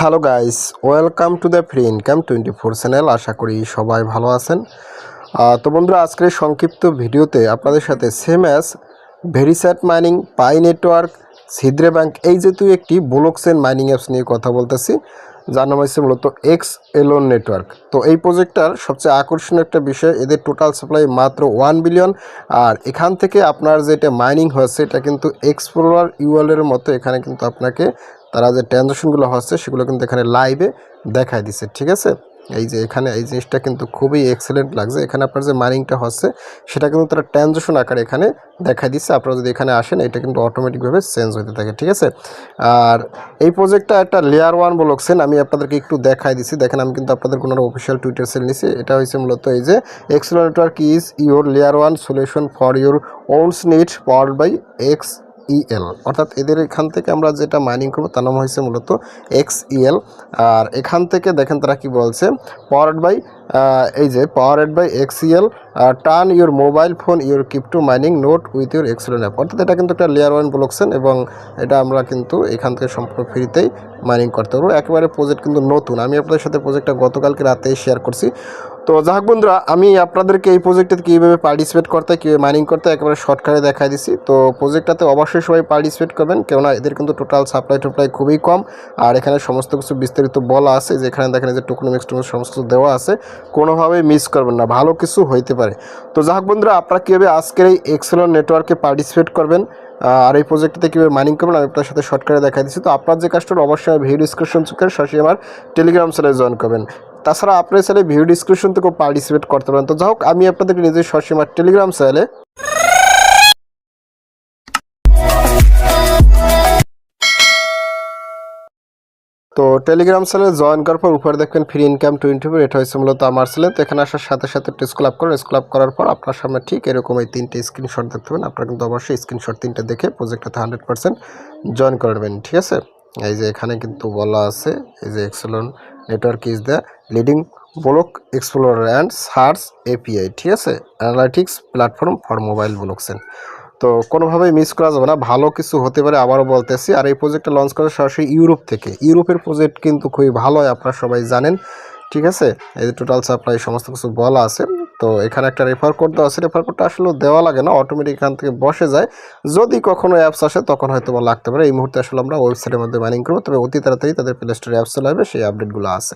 Hello guys, welcome to the free income 24 channel. আশা করি সবাই ভালো আছেন। তো বন্ধুরা, আজকের এই সংক্ষিপ্ত ভিডিওতে আপনাদের সাথে সেম অ্যাজ ভেরিস্যাট মাইনিং, পাই নেটওয়ার্ক, সিদ্রে ব্যাংক এই জাতীয় একটি ব্লকচেন মাইনিং অ্যাপস নিয়ে কথা বলতেছি, যার নাম হচ্ছে মূলত এক্স এলোন নেটওয়ার্ক। তো এই প্রজেক্টটার সবচেয়ে আকর্ষণীয় একটা বিষয়, এদের টোটাল সাপ্লাই মাত্র 1 বিলিয়ন। আর এখান থেকে আপনার যেটা মাইনিং হচ্ছে এটা কিন্তু এক্সপ্লোরার ইউএলের মতো। এখানে কিন্তু আপনাকে তারা যে ট্রানজ্যাকশনগুলো হচ্ছে সেগুলো কিন্তু এখানে লাইভে দেখায় দিচ্ছে, ঠিক আছে। এই যে এখানে এই জিনিসটা কিন্তু খুবই এক্সেলেন্ট লাগছে। এখানে আপনার যে মাইনিংটা হচ্ছে সেটা কিন্তু তারা ট্রানজ্যাকশন আকারে এখানে দেখাই দিচ্ছে। আপনারা যদি এখানে আসেন এটা কিন্তু অটোমেটিকভাবে চেঞ্জ হতে থাকে, ঠিক আছে। আর এই প্রজেক্টটা একটা লেয়ার 1 বলছেন, আমি আপনাদেরকে একটু দেখাই দিচ্ছি। দেখেন, আমি কিন্তু আপনাদের কোনো অফিসিয়াল টুইটার সেল নিছি। এটা হচ্ছে মূলত এই যে Excel network is your layer 1 solution for your owns need powered by X E L, অর্থাৎ এদের এখান থেকে আমরা যেটা মাইনিং করবো তার নাম হয়েছে মূলত এক্সইএল। আর এখান থেকে দেখেন তারা কি বলছে, পাওয়ার্ড বাই এই যে powered by XEL, turn your mobile phone your crypto mining note with your excellent app. অর্থাৎ এটা কিন্তু একটা লেয়ার 1 ব্লকচেন এবং এটা আমরা কিন্তু এখান থেকে সম্পূর্ণ ফ্রিতেই মাইনিং করতে পারবো। একেবারে প্রজেক্ট কিন্তু নতুন, আমি আপনাদের সাথে প্রজেক্টটা গতকালকে রাতেই শেয়ার করছি। তো যাক বন্ধুরা, আমি আপনাদেরকে এই প্রজেক্টে কীভাবে পার্টিসিপেট করতে হয়, কীভাবে মাইনিং করতে হয় একেবারে শর্টকাটে দেখাই দিচ্ছি। তো প্রজেক্টটাতে অবশ্যই সবাই পার্টিসিপেট করবেন, কেননা এদের কিন্তু টোটাল সাপ্লাই খুবই কম। আর এখানে সমস্ত কিছু বিস্তারিত বলা আছে, যে এখানে দেখেন যে টোকনোমিক্স সমস্ত কিছু দেওয়া আছে, কোনোভাবেই মিস করবেন না, ভালো কিছু হইতে পারে। তো যাক বন্ধুরা, আপনারা কীভাবে আজকের এই এক্সেলন নেটওয়ার্কে পার্টিসিপেট করবেন আর এই প্রজেক্টটাতে কীভাবে মাইনিং করবেন আমি আপনার সাথে শর্টকাটে দেখাই দিচ্ছি। তো আপনার যে কাজটা অবশ্যই ভিডিও ডিসক্রিপশন থেকে সরাসরি আমার টেলিগ্রাম চ্যানেলে জয়েন করবেন। তাছাড়া আপনার চ্যানেলে ভিডিও ডিসক্রিপশন থেকেও পার্টিসিপেট করতে পারেন। তো যাই হোক, আমি আপনাদেরকে নিজের সরাসরি আমার টেলিগ্রাম চ্যানেলে টেলিগ্রাম চ্যানেলে জয়েন করার পর উপরে দেখবেন ফ্রি ইনকাম 24, এটা হচ্ছে মূলত আমার চ্যানেল। তো এখানে আসার সাথে সাথে স্ক্রল আপ করেন। স্ক্রল আপ করার পর আপনার সামনে ঠিক এরকম এই 3টে স্ক্রিনশট দেখতে পাবেন। আপনারা কিন্তু অবশ্যই স্ক্রিনশট 3টে দেখে প্রজেক্টটাতে 100% জয়েন করবেন, ঠিক আছে। এই যে এখানে কিন্তু বলা আছে, এই যে Excellon network is the leading block explorer and search API, ঠিক আছে, analytics platform for mobile blockchain. তো কোনোভাবেই মিস করা যাবে না, ভালো কিছু হতে পারে, আবারও বলতেছি। আর এই প্রজেক্টটা লঞ্চ করে সরাসরি ইউরোপ থেকে। ইউরোপের প্রজেক্ট কিন্তু খুবই ভালো হয়, আপনারা সবাই জানেন, ঠিক আছে। এই যে টোটাল সাপ্লাই সমস্ত কিছু বলা আছে। তো এখানে একটা রেফার কোড দেওয়া আছে, রেফার কোডটা আসলে দেওয়া লাগে না, অটোমেটিক এখান থেকে বসে যায়। যদি কখনো অ্যাপস আসে তখন হয়তো বা লাগতে পারে। এই মুহূর্তে আসলে আমরা ওয়েবসাইটের মধ্যে মাইনিং করবো, তবে অতি তাড়াতাড়ি তাদের প্লে স্টোরে অ্যাপস চলে আসবে, সেই আপডেটগুলো আছে,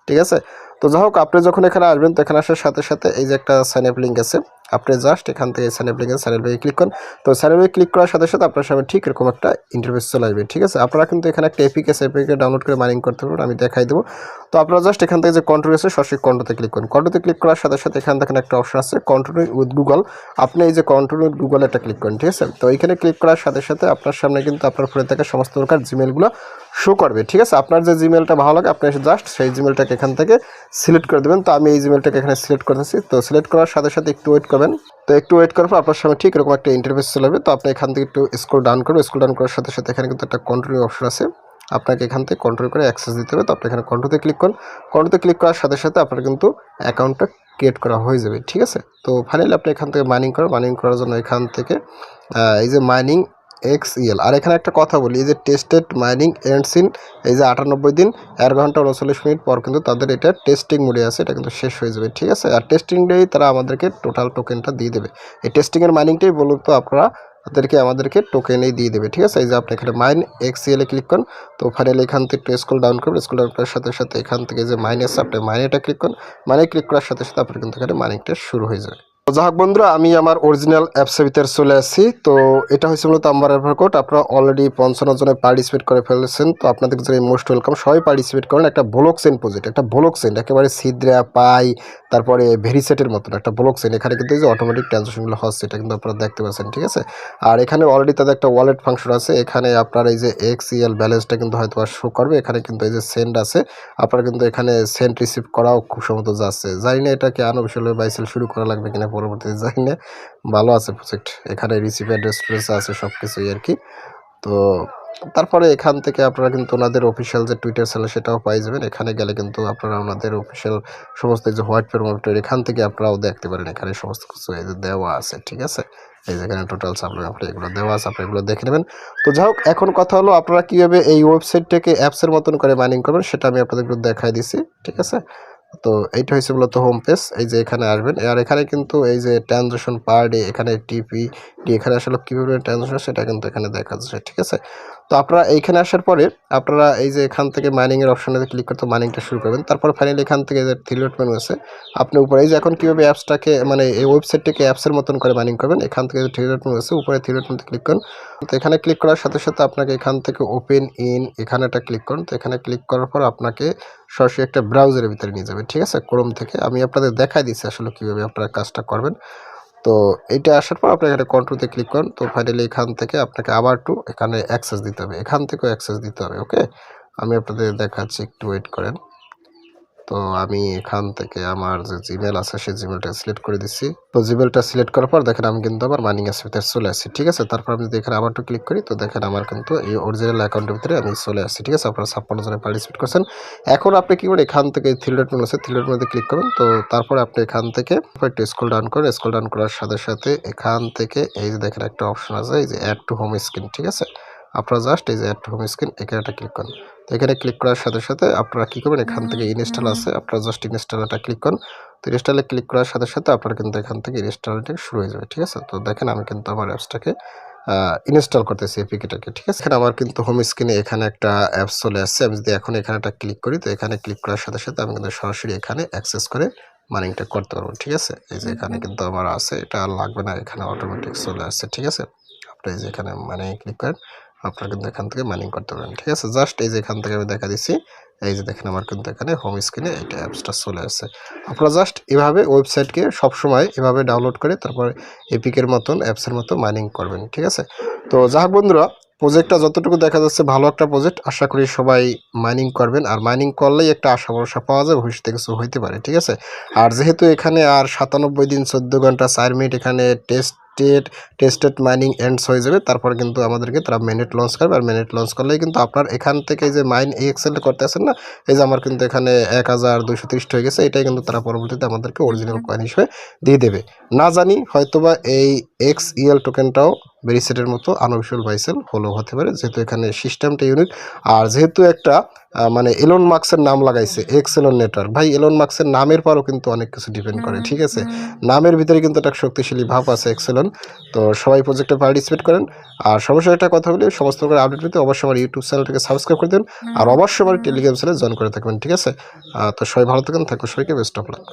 ঠিক আছে। তো যাই হোক, আপনি যখন এখানে আসবেন তো এখানে আসার সাথে সাথে এই যে একটা সাইন আপ লিঙ্ক আছে, আপনি জাস্ট এখান থেকে সাইন আপ লিঙ্কে ক্লিক করুন। তো সাইন আপে ক্লিক করার সাথে সাথে আপনার সামনে ঠিক এরকম একটা ইন্টারফেস চলে আসবে, ঠিক আছে। আপনারা কিন্তু এখানে একটা এপিকে ডাউনলোড করে মাইনিং করতে পারবেন, আমি দেখাই দেবো। তো আপনারা জাস্ট এখান থেকে যে কন্ট্রোল আছে সরাসরি কন্ট্রোতে ক্লিক করুন। কন্ট্রোতে ক্লিক করার সাথে সাথে এখানে দেখেন একটা অপশন আছে কন্ট্রোল উইথ গুগল। আপনি এই যে কন্ট্রোল উইথ গুগল এটা ক্লিক করেন, ঠিক আছে। তো এখানে ক্লিক করার সাথে সাথে আপনার সামনে কিন্তু আপনার ফোনে থাকা সমস্ত প্রকার জিমেলগুলো শো করবে, ঠিক আছে। আপনার যে জিমেলটা ভালো লাগে আপনি জাস্ট সেই জিমেলটাকে এখান থেকে সিলেক্ট করে দেবেন। তো আমি এই জিমেলটাকে এখানে সিলেক্ট করতেছি। তো সিলেক্ট করার সাথে সাথে একটু ওয়েট করবেন। তো একটু ওয়েট করার পর আপনার সামনে ঠিক এরকম একটা ইন্টারফেস চলে যাবে। তো আপনি এখান থেকে একটু স্ক্রল ডাউন করবেন। স্ক্রল ডাউন করার সাথে সাথে এখানে কিন্তু একটা কন্ট্রোল অপশন আছে, আপনাকে এখান থেকে কন্ট্রোল করে অ্যাক্সেস দিতে হবে। তো আপনি এখানে কন্ট্রোতে ক্লিক করুন। কন্ট্রোতে ক্লিক করার সাথে সাথে আপনার কিন্তু অ্যাকাউন্টটা ক্রিয়েট করা হয়ে যাবে, ঠিক আছে। তো ফাইনালি আপনি এখান থেকে মাইনিং করার জন্য এখান থেকে এই যে মাইনিং এক্সইএল। আর এখানে একটা কথা বলি, এই যে টেস্টেড মাইনিং এন্ডস ইন এই যে 98 দিন 1 ঘন্টা 39 মিনিট পর কিন্তু তাদের এটা টেস্টিং মোডে আছে, এটা কিন্তু শেষ হয়ে যাবে, ঠিক আছে। আর টেস্টিং ডেই তারা আমাদেরকে টোটাল টোকেনটা দিয়ে দেবে। এই টেস্টিংয়ের মাইনিংটাই বলুন তো আপনারা আমাদেরকে টোকেনেই দিয়ে দেবে, ঠিক আছে। এই যে আপনি এখানে মাইন এক্সইএল এ ক্লিক করুন। তো ফাইনালি এখান থেকে একটু স্ক্রল ডাউন করবেন। স্ক্রল ডাউন করার সাথে সাথে এখান থেকে যে মাইন আছে আপনি মাইনেটা ক্লিক করুন। মাইনে ক্লিক করার সাথে সাথে আপনার কিন্তু এখানে মাইনিংটা শুরু হয়ে যাবে। তো যাই হোক বন্ধুরা, আমি আমার অরিজিনাল অ্যাপসের ভিতরে চলে আসছি। তো এটা হচ্ছে মূলত আমার রেফার কোড। আপনারা অলরেডি 55 জনে পার্টিসিপেট করে ফেলেছেন। তো আপনাদের জন্য মোস্ট ওয়েলকাম, সবাই পার্টিসিপেট করেন। একটা ব্লকচেন প্রজেক্ট, একটা ব্লকচেন একেবারে সিদ্রা পাই তারপরে ভেরিসেটের মতন একটা ব্লকচেন। এখানে কিন্তু এই যে অটোমেটিক ট্রানজাকশনগুলো হচ্ছে এটা কিন্তু আপনারা দেখতে পাচ্ছেন, ঠিক আছে। আর এখানে অলরেডি তাদের একটা ওয়ালেট ফাংশন আছে। এখানে আপনার এই যে এক্সইএল ব্যালেন্সটা কিন্তু হয়তো আর শো করবে। এখানে কিন্তু এই যে সেন্ড আছে, আপনারা কিন্তু এখানে সেন্ড রিসিভ করাও খুব সম্ভবত যাচ্ছে। জানি না এটাকে আনঅফিশিয়ালি বাইসেল শুরু করা লাগবে কিনা পরবর্তীতে, জানি না। ভালো আছে প্রজেক্ট, এখানে রিসিভ অ্যাড্রেস আছে সব কিছুই আর কি। তো তারপরে এখান থেকে আপনারা কিন্তু ওনাদের অফিসিয়াল যে টুইটার চ্যানেল সেটাও পাই যাবেন। এখানে গেলে কিন্তু আপনারা ওনাদের অফিসিয়াল সমস্ত যে হোয়াইট পেপার এখান থেকে আপনারাও দেখতে পারেন। এখানে সমস্ত কিছু এই যে দেওয়া আছে, ঠিক আছে। এই যে এখানে টোটাল সাপ্লাই আপনি এগুলো দেওয়া আছে, আপনি এগুলো দেখে নেবেন। তো যাই হোক, এখন কথা হলো আপনারা কীভাবে এই ওয়েবসাইটটাকে অ্যাপসের মতন করে মাইনিং করবেন সেটা আমি আপনাদের একটু দেখাই দিছি, ঠিক আছে। তো এইটা হচ্ছে মূলত হোম পেজ। এই যে এখানে আসবেন, আর এখানে কিন্তু এই যে ট্রানজাকশন পার ডে, এখানে টিপি এখানে আসলে কীভাবে ট্রানজাকশন সেটা কিন্তু এখানে দেখা যাচ্ছে, ঠিক আছে। তো আপনারা এইখানে আসার পরে আপনারা এই যে এখান থেকে মাইনিংয়ের অপশানে ক্লিক করতে মাইনিংটা শুরু করবেন। তারপর ফাইনালি এখান থেকে যে থ্রি ডট মেনু আছে, আপনি উপরে এই যে এখন কীভাবে অ্যাপসটাকে মানে এই ওয়েবসাইটটাকে অ্যাপসের মতন করে মাইনিং করবেন, এখান থেকে যে থ্রি ডট মেনু আছে উপরে থ্রি ডট মেনুতে ক্লিক করুন। তো এখানে ক্লিক করার সাথে সাথে আপনাকে এখান থেকে ওপেন ইন এখানে একটা ক্লিক করুন। তো এখানে ক্লিক করার পর আপনাকে সরাসরি একটা ব্রাউজারের ভিতরে নিয়ে যাবে, ঠিক আছে, ক্রোম থেকে। আমি আপনাদের দেখাই দিচ্ছি আসলে কীভাবে আপনারা কাজটা করবেন। তো এইটা আসার পর আপনি এখানে কন্ট্রোলতে ক্লিক করুন। তো ফাইনালি এখান থেকে আপনাকে আবার এখানে অ্যাক্সেস দিতে হবে, এখান থেকেও অ্যাক্সেস দিতে হবে। ওকে, আমি আপনাদের দেখাচ্ছি, একটু ওয়েট করেন। তো আমি এখান থেকে আমার যে জিমেল আছে সেই জিমেলটা সিলেক্ট করে দিচ্ছি। তো জিমেলটা সিলেক্ট করার পর দেখেন আমি কিন্তু আবার মাইনিং অ্যাপসের ভিতরে চলে আসছি, ঠিক আছে। তারপর আমি যদি এখানে আবার ক্লিক করি, তো দেখেন আমার কিন্তু এই অরিজিনাল অ্যাকাউন্টের ভিতরে আমি চলে আসছি, ঠিক আছে। আপনারা 56 জনে পার্টিসিপেট করছেন। এখন আপনি কি করেন, এখান থেকে থ্রি ডট মেনু আছে, থ্রি ডট মেনুতে ক্লিক করুন। তো তারপরে আপনি এখান থেকে একটু স্ক্রল ডাউন করেন। স্ক্রল ডাউন করার সাথে সাথে এখান থেকে এই যে দেখেন একটা অপশন আছে, এই যে অ্যাড টু হোম স্ক্রিন, ঠিক আছে। আপনারা জাস্ট এই যে অ্যাড টু হোম স্ক্রিন এখানে একটা ক্লিক করুন। তো এখানে ক্লিক করার সাথে সাথে আপনারা কী করবেন, এখান থেকে ইনস্টল আছে, আপনারা জাস্ট ইনস্টলটা ক্লিক করুন। তো ইনস্টলে ক্লিক করার সাথে সাথে আপনার কিন্তু এখান থেকে ইনস্টলটা শুরু হয়ে যাবে, ঠিক আছে। তো দেখেন আমি কিন্তু আমার অ্যাপসটাকে ইনস্টল করতেছি, এপিকেটাকে, ঠিক আছে। এখানে আমার কিন্তু হোম স্ক্রিনে এখানে একটা অ্যাপস চলে আসছে। আমি যদি এখন এখানে একটা ক্লিক করি, তো এখানে ক্লিক করার সাথে সাথে আমি কিন্তু সরাসরি এখানে অ্যাক্সেস করে মাইনিংটা করতে পারবো, ঠিক আছে। এই যে এখানে কিন্তু আমার আছে, এটা আর লাগবে না, এখানে অটোমেটিক চলে আসছে, ঠিক আছে। আপনি এই যে এখানে মাইনিং ক্লিক করেন, আপনারা কিন্তু এখান থেকে মাইনিং করতে পারেন, ঠিক আছে। জাস্ট এই যে এখান থেকে আমি দেখা দিচ্ছি, এই যে দেখেন আমার কিন্তু এখানে হোম স্ক্রিনে এইটা অ্যাপসটা চলে আসছে। আপনারা জাস্ট এভাবে ওয়েবসাইটকে সবসময় এভাবে ডাউনলোড করে তারপর এপিকের মতন অ্যাপসের মতো মাইনিং করবেন, ঠিক আছে। তো যাই হোক বন্ধুরা, প্রজেক্টটা যতটুকু দেখা যাচ্ছে ভালো একটা প্রজেক্ট, আশা করি সবাই মাইনিং করবেন। আর মাইনিং করলেই একটা আশা ভরসা পাওয়া যায়, ভবিষ্যতে কিছু হইতে পারে, ঠিক আছে। আর যেহেতু এখানে আর 97 দিন 14 ঘন্টা 4 মিনিট এখানে টেস্টেড মাইনিং এন্ডস হয়ে যাবে, তারপর কিন্তু আমাদেরকে তারা মেনেট লঞ্চ করবে। আর মেনেট লঞ্চ করলেই কিন্তু আপনার এখান থেকে এই যে মাইন এই এক্সেলটা করতে আসেন না, এই যে আমার কিন্তু এখানে 1230 হয়ে গেছে, এটাই কিন্তু তারা পরবর্তীতে আমাদেরকে অরিজিনাল কয়েন হিসেবে দিয়ে দেবে। না জানি হয়তোবা এই XEL টোকেনটাও ভেরিসেটের মতো আনঅফিশিয়াল ভাইসেল হলো হতে পারে, যেহেতু এখানে সিস্টেমটা ইউনিক। আর যেহেতু একটা মানে এলন মাস্কের নাম লাগাইছে এক্সেলন নেটওয়ার্ক, ভাই এলন মাস্কের নামের পরও কিন্তু অনেক কিছু ডিপেন্ড করে, ঠিক আছে। নামের ভিতরে কিন্তু একটা শক্তিশালী ভাব আছে এক্সেলন। তো সবাই প্রজেক্টে পার্টিসিপেট করেন। আর সর্বশেষ একটা কথা বলি, সমস্ত প্রকার আপডেট পেতে অবশ্যই আমার ইউটিউব চ্যানেলটাকে সাবস্ক্রাইব করে দেন। আর অবশ্যই আমার টেলিগ্রাম চ্যানেলে জয়েন করে থাকবেন, ঠিক আছে। তো সবাই ভালো থাকেন, সবাইকে বেস্ট অফ লাক।